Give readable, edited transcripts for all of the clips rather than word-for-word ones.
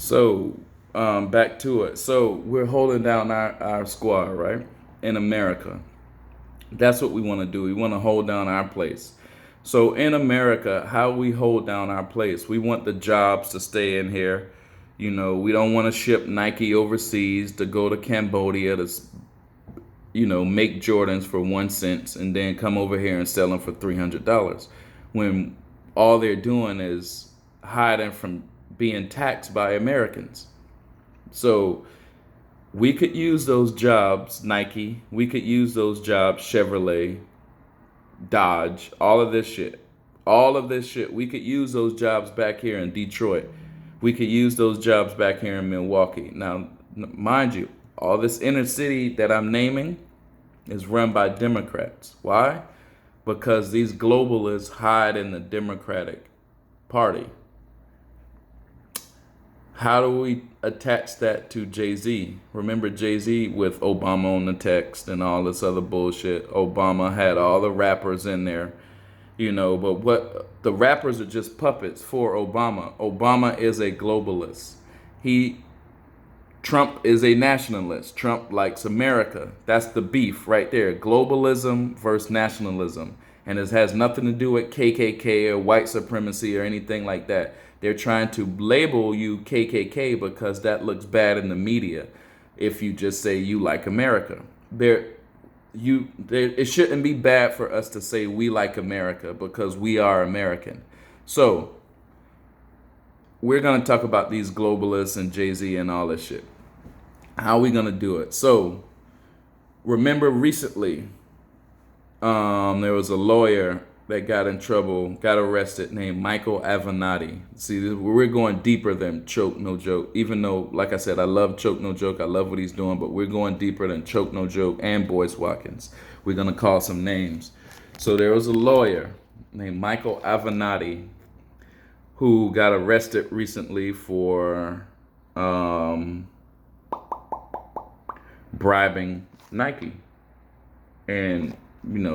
So, back to it. So, we're holding down our squad, right? In America. That's what we want to do. We want to hold down our place. So, in America, how we hold down our place, we want the jobs to stay in here. We don't want to ship Nike overseas to go to Cambodia to, make Jordans for 1 cent and then come over here and sell them for $300 when all they're doing is hiding from being taxed by Americans. So we could use those jobs, Nike. We could use those jobs, Chevrolet, Dodge, all of this shit. All of this shit. We could use those jobs back here in Detroit. We could use those jobs back here in Milwaukee. Now, mind you, all this inner city that I'm naming is run by Democrats. Why? Because these globalists hide in the Democratic Party. How do we attach that to Jay-Z? Remember Jay-Z with Obama on the text and all this other bullshit. Obama had all the rappers in there, but what the rappers are just puppets for Obama. Obama is a globalist. Trump is a nationalist. Trump likes America. That's the beef right there. Globalism versus nationalism. And it has nothing to do with KKK or white supremacy or anything like that. They're trying to label you KKK because that looks bad in the media if you just say you like America. It shouldn't be bad for us to say we like America because we are American. So we're going to talk about these globalists and Jay-Z and all this shit. How are we going to do it? So remember recently, there was a lawyer that got in trouble, got arrested, named Michael Avenatti. See, we're going deeper than Choke No Joke, even though, like I said, I love Choke No Joke. I love what he's doing, but we're going deeper than Choke No Joke and Boyce Watkins. We're going to call some names. So there was a lawyer named Michael Avenatti who got arrested recently for bribing Nike and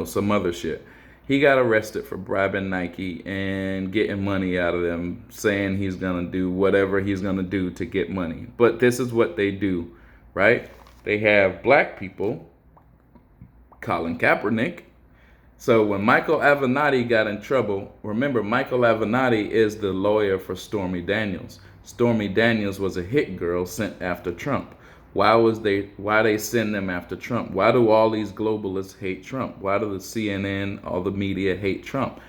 some other shit. He got arrested for bribing Nike and getting money out of them, saying he's gonna do whatever he's gonna do to get money. But this is what they do, right? They have black people, Colin Kaepernick. So when Michael Avenatti got in trouble, remember Michael Avenatti is the lawyer for Stormy Daniels. Stormy Daniels was a hit girl sent after Trump. Why they send them after Trump? Why do all these globalists hate Trump? Why do the CNN, all the media hate Trump?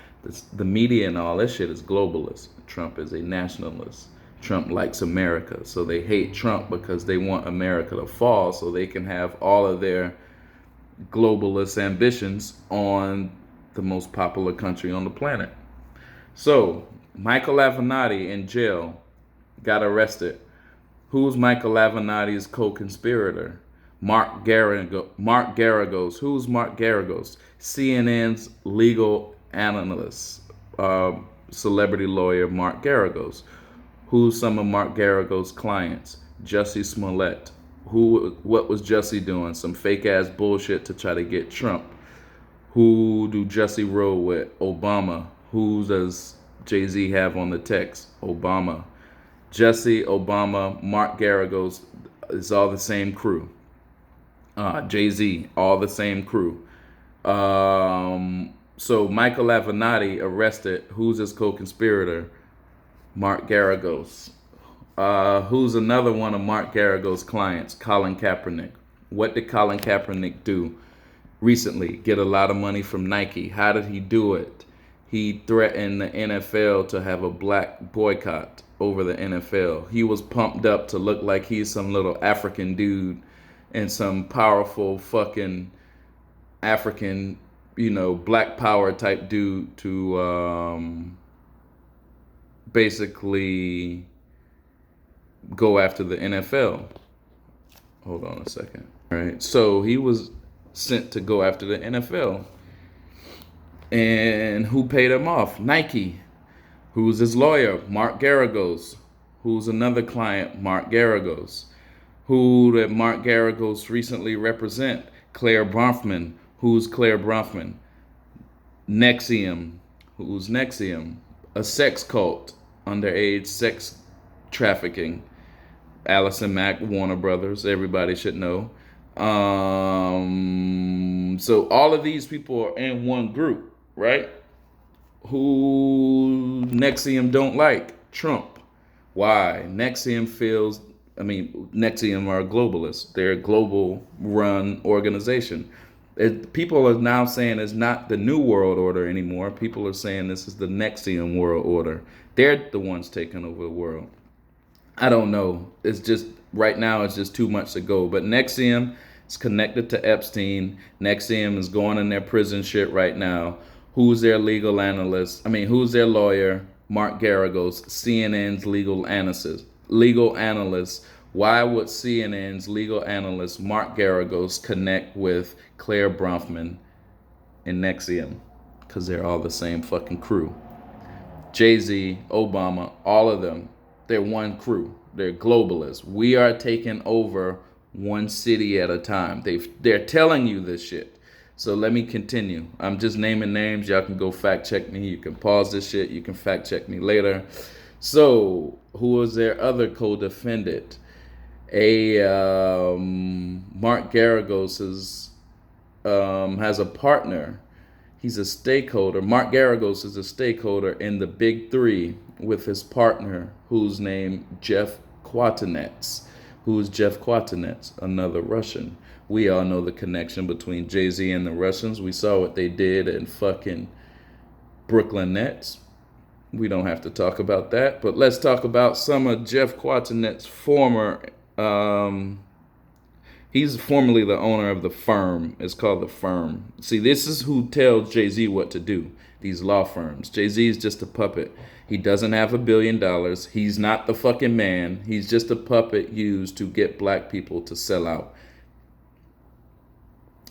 The media and all that shit is globalist. Trump is a nationalist. Trump likes America. So they hate Trump because they want America to fall so they can have all of their globalist ambitions on the most popular country on the planet. So Michael Avenatti in jail got arrested. Who's Michael Avenatti's co-conspirator? Mark Garagos. Who's Mark Garagos? CNN's legal analyst, celebrity lawyer Mark Garagos. Who's some of Mark Garagos' clients? Jussie Smollett. What was Jussie doing? Some fake ass bullshit to try to get Trump. Who do Jussie roll with? Obama. Who does Jay-Z have on the text? Obama. Jussie, Obama, Mark Garagos is all the same crew. Jay-Z, all the same crew. So Michael Avenatti arrested. Who's his co-conspirator? Mark Garagos. Who's another one of Mark Garagos' clients? Colin Kaepernick. What did Colin Kaepernick do recently? Get a lot of money from Nike. How did he do it? He threatened the NFL to have a black boycott over the NFL. He was pumped up to look like he's some little African dude and some powerful fucking African, black power type dude to basically go after the NFL. Hold on a second. All right. So he was sent to go after the NFL. And who paid him off? Nike. Who's his lawyer? Mark Garagos. Who's another client? Mark Garagos. Who did Mark Garagos recently represent? Claire Bronfman. Who's Claire Bronfman? NXIVM. Who's NXIVM? A sex cult, underage sex trafficking. Allison Mack, Warner Brothers, everybody should know. So all of these people are in one group, right? Who Nexium don't like? Trump. Why? Nexium are globalists. They're a global run organization. People are now saying it's not the New World Order anymore. People are saying this is the Nexium World Order. They're the ones taking over the world. I don't know. It's just right now it's just too much to go. But Nexium is connected to Epstein. Nexium is going in their prison shit right now. Who's their legal analyst? Who's their lawyer? Mark Garagos, CNN's legal analyst. Legal analyst. Why would CNN's legal analyst Mark Garagos connect with Claire Bronfman and Nexium? Because they're all the same fucking crew. Jay-Z, Obama, all of them. They're one crew. They're globalists. We are taking over one city at a time. They're telling you this shit. So let me continue. I'm just naming names. Y'all can go fact check me. You can pause this shit. You can fact check me later. So who was their other co-defendant? Mark Garagos has a partner. He's a stakeholder. Mark Garagos is a stakeholder in the Big Three with his partner, who's named Jeff Kwatinetz. Who is Jeff Kwatinetz? Another Russian. We all know the connection between Jay-Z and the Russians. We saw what they did in fucking Brooklyn Nets. We don't have to talk about that. But let's talk about some of Jeff Kwatinetz's former... he's formerly the owner of the firm. It's called the firm. See, this is who tells Jay-Z what to do. These law firms. Jay-Z is just a puppet. He doesn't have $1 billion. He's not the fucking man. He's just a puppet used to get black people to sell out.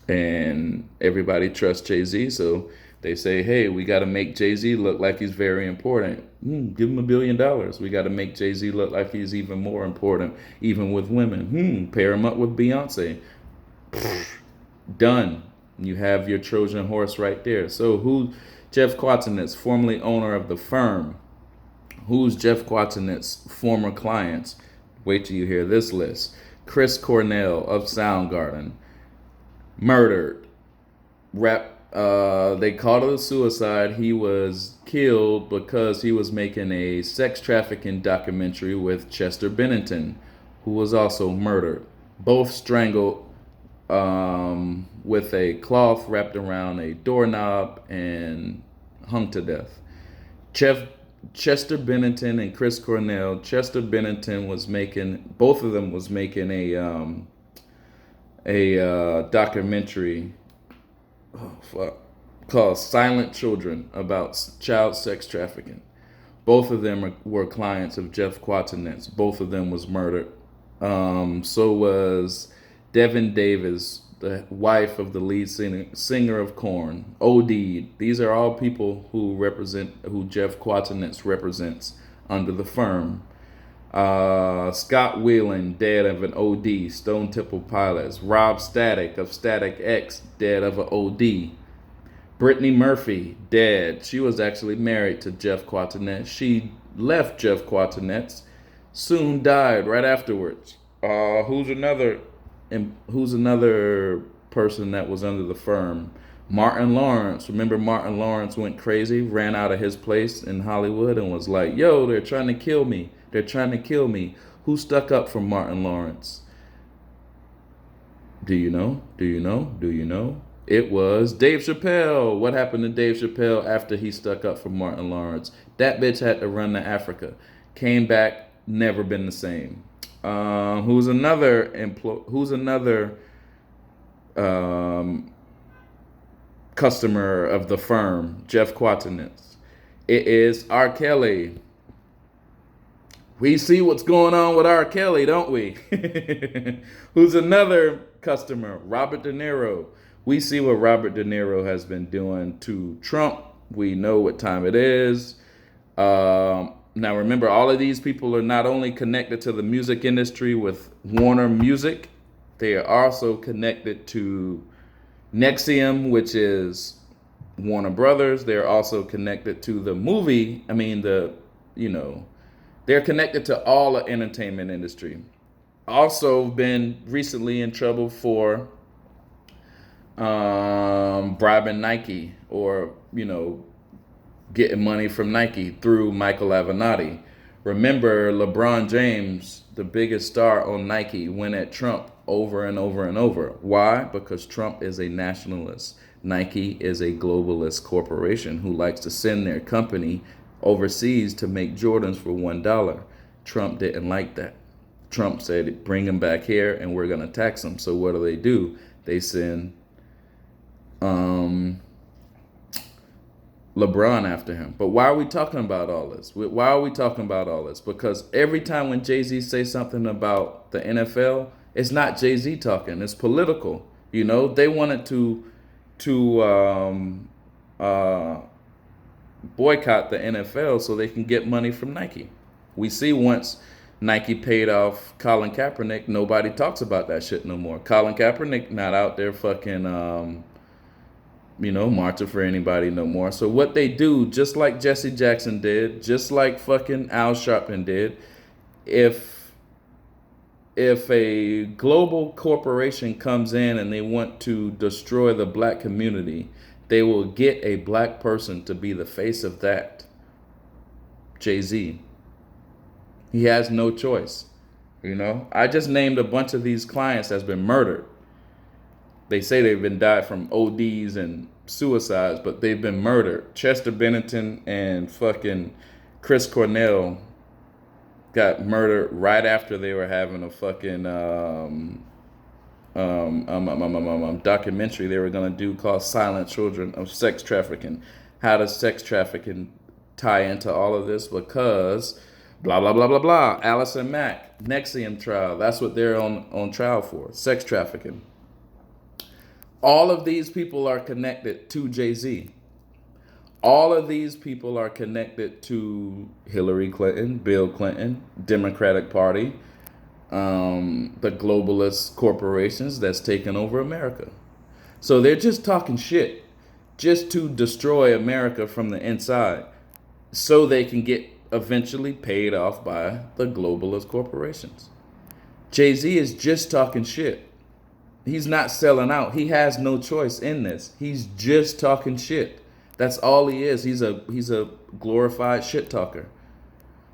And everybody trusts Jay-Z, so they say, hey, we got to make Jay-Z look like he's very important. Give him $1 billion. We got to make Jay-Z look like he's even more important, even with women. Pair him up with Beyonce. Done. You have your Trojan horse right there. So Jeff Kwatinetz, formerly owner of the firm. Who's Jeff Kwatinetz's former clients? Wait till you hear this list. Chris Cornell of Soundgarden. Murdered. They called it a suicide. He was killed because he was making a sex trafficking documentary with Chester Bennington, who was also murdered. Both strangled with a cloth wrapped around a doorknob and hung to death. Chester Bennington and Chris Cornell. Chester Bennington both of them was making a documentary called Silent Children about child sex trafficking. Both of them were clients of Jeff Kwatinetz. Both of them was murdered. So was Devin Davis, the wife of the lead singer of Korn, OD'd. These are all people who Jeff Kwatinetz represents under the firm. Scott Whelan, dead of an OD, Stone Temple Pilots. Rob Static of Static X, dead of an OD. Brittany Murphy, dead. She was actually married to Jeff Kwatinetz. She left Jeff Kwatinetz, soon died right afterwards. Who's another person that was under the firm? Martin Lawrence. Remember Martin Lawrence went crazy, ran out of his place in Hollywood and was like, yo, they're trying to kill me. They're trying to kill me. Who stuck up for Martin Lawrence? Do you know? Do you know? Do you know? It was Dave Chappelle. What happened to Dave Chappelle after he stuck up for Martin Lawrence? That bitch had to run to Africa. Came back, never been the same. Who's another customer of the firm, Jeff Kwatinetz? It is R. Kelly. We see what's going on with R. Kelly, don't we? Who's another customer? Robert De Niro. We see what Robert De Niro has been doing to Trump. We know what time it is. Now remember, all of these people are not only connected to the music industry with Warner Music, they are also connected to Nexium, which is Warner Brothers. They're also connected to the movie. They're connected to all the entertainment industry. Also been recently in trouble for bribing Nike, or getting money from Nike through Michael Avenatti. Remember, LeBron James, the biggest star on Nike, went at Trump over and over and over. Why? Because Trump is a nationalist. Nike is a globalist corporation who likes to send their company overseas to make Jordans for $1. Trump didn't like that. Trump said, bring them back here and we're going to tax them. So what do? They send LeBron after him. But why are we talking about all this? Why are we talking about all this? Because every time when Jay-Z says something about the NFL, it's not Jay-Z talking. It's political. They wanted to boycott the NFL so they can get money from Nike. We see once Nike paid off Colin Kaepernick, nobody talks about that shit no more. Colin Kaepernick not out there fucking marching for anybody no more. So what they do, just like Jesse Jackson did, just like fucking Al Sharpton did, if a global corporation comes in and they want to destroy the black community, they will get a black person to be the face of that. Jay-Z. He has no choice. I just named a bunch of these clients that's been murdered. They say they've been died from ODs and suicides, but they've been murdered. Chester Bennington and fucking Chris Cornell got murdered right after they were having a fucking documentary they were gonna do called Silent Children of Sex Trafficking. How does sex trafficking tie into all of this? Because blah blah blah blah blah. Allison Mack, NXIVM trial. That's what they're on trial for. Sex trafficking. All of these people are connected to Jay-Z. All of these people are connected to Hillary Clinton, Bill Clinton, Democratic Party, the globalist corporations that's taken over America. So they're just talking shit just to destroy America from the inside so they can get eventually paid off by the globalist corporations. Jay-Z is just talking shit. He's not selling out. He has no choice in this. He's just talking shit. That's all he is. He's a glorified shit talker.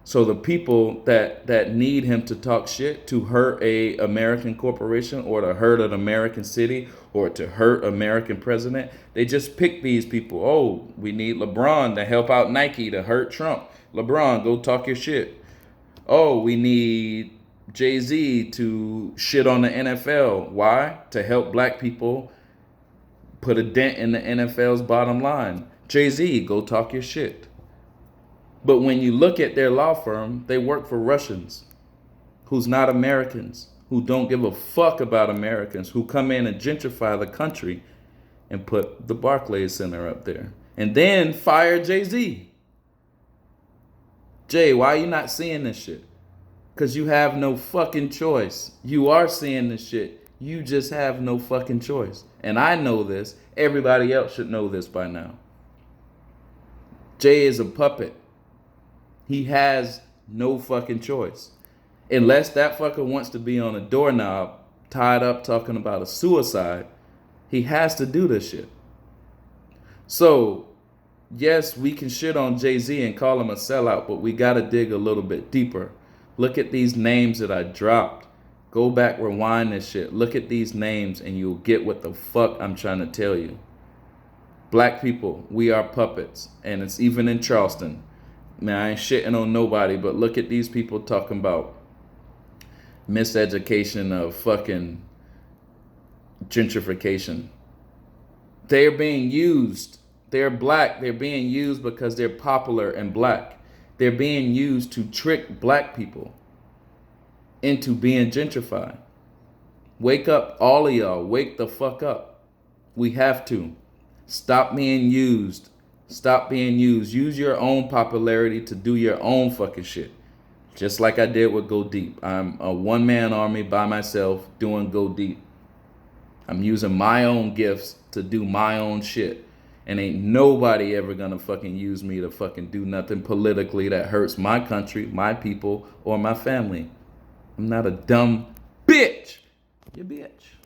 So the people that need him to talk shit, to hurt a American corporation or to hurt an American city or to hurt American president, they just pick these people. Oh, we need LeBron to help out Nike to hurt Trump. LeBron, go talk your shit. Oh, we need Jay-Z to shit on the NFL. Why? To help black people put a dent in the NFL's bottom line. Jay-Z, go talk your shit. But when you look at their law firm, they work for Russians who's not Americans, who don't give a fuck about Americans, who come in and gentrify the country and put the Barclays Center up there. And then fire Jay-Z. Jay, why are you not seeing this shit? Because you have no fucking choice. You are seeing this shit. You just have no fucking choice. And I know this. Everybody else should know this by now. Jay is a puppet. He has no fucking choice. Unless that fucker wants to be on a doorknob, tied up talking about a suicide, he has to do this shit. So, yes, we can shit on Jay-Z and call him a sellout, but we gotta dig a little bit deeper. Look at these names that I dropped. Go back, rewind this shit. Look at these names and you'll get what the fuck I'm trying to tell you. Black people, we are puppets. And it's even in Charleston. Man, I ain't shitting on nobody, but look at these people talking about miseducation of fucking gentrification. They're being used. They're black. They're being used because they're popular and black. They're being used to trick black people into being gentrified. Wake up, all of y'all. Wake the fuck up. We have to. Stop being used. Stop being used. Use your own popularity to do your own fucking shit. Just like I did with Go Deep. I'm a one-man army by myself doing Go Deep. I'm using my own gifts to do my own shit. And ain't nobody ever gonna fucking use me to fucking do nothing politically that hurts my country, my people, or my family. I'm not a dumb bitch. You bitch.